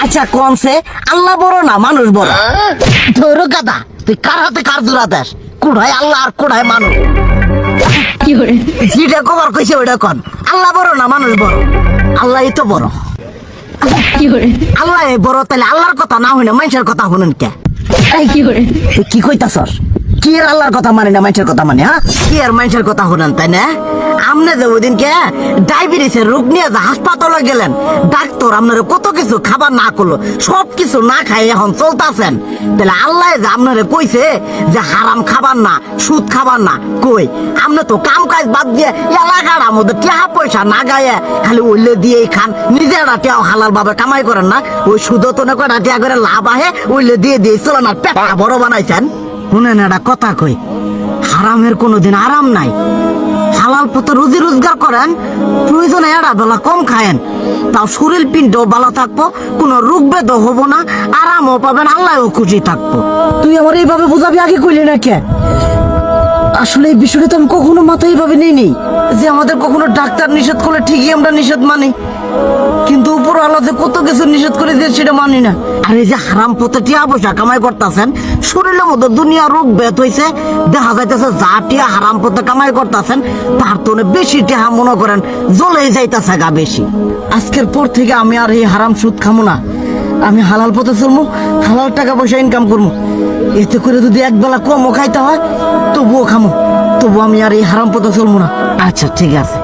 আচ্ছা কোনছে আল্লাহ বড় না মানুষ বড়? ধরো গাদা, তুই কার হাতে কার জোড়া দেশ? কোড়ায় আল্লাহ আর কোড়ায় মানুষ। যেটা কবার কইছে ওইটা কন। আল্লাহ বড় না মানুষ বড়? আল্লাহই তো বড়। আল্লাহ বড়, তাহলে আল্লাহর কথা না হইনা মানুষের কথা শুনেন কে? তুই কি কইতাছস? কি আর আল্লাহর কথা মানে না মানুষের কথা মানে? হ্যাঁ, কি আর মানুষের কথা শুনেন তাই না? আমনে যে ওই দিনকে ডায়াবেটিসের রোগ নিয়ে যে হাসপাতালে গেলেন, ডাক্তার আপনার কত কিছু খাবার না করলো, সব কিছু না খাই এখন চলতেছেন। তাহলে আল্লাহ যে আপনারে কইছে যে হারাম খাবার না, সুদ খাবার না, কই আপনি তো কাম কাজ বাদ দিয়ে এলাকার মধ্যে টাকা পয়সা না গায়ে খালি ওইলে দিয়েই খান, নিজেরা টেও হালাল ভাবে কামাই করেন না, ওই সুদও তো না করে টাকা করে লাভ আহে ওইলে দিয়ে দিয়ে চলেন আর পেটটা বড় বানাইছেন। শুনেন একটা কথা কই, হারামের কোনোদিন আরাম নাই। হালাল পথে রুজি রোজগার করেন, প্রয়োজনে এড়া বেলা কম খায়েন, তাও শরীর পিণ্ডও ভালো থাকবো, কোনো রোগ বেদও হবো না, আরামও পাবেন, আল্লাহও খুশি থাকবো। তুই আমার এইভাবে বুঝাবি আগে কইলি না কে? আসলে এই বিষয়টা তো আমি কখনো মাথায় এইভাবে নিইনি যে আমাদের কখনো ডাক্তার নিষেধ করলে ঠিকই আমরা নিষেধ মানি, কিন্তু উপর আল্লাহ যে কত কিছু নিষেধ করে দিয়ে সেটা মানি না। আর এই যে হারাম পথে টিয়া পয়সা কামাই করতেছেন, শরীরের মধ্যে দুনিয়া রোগ ব্যাত হয়েছে, দেখা যাইতেছে যা টিয়া হারাম পথে কামাই করতেছেন তার তো বেশি টিয়া মনে করেন জ্বলে যাইতেছে গা বেশি। আজকের পর থেকে আমি আর এই হারাম সুদ খামো না, আমি হালাল পথে চলবো, হালাল টাকা পয়সা ইনকাম করবো। এতে করে যদি একবেলা কমও খাইতে হয় তবুও খামো, তবু আমি আর এই হারাম পথে চলবো না। আচ্ছা ঠিক আছে।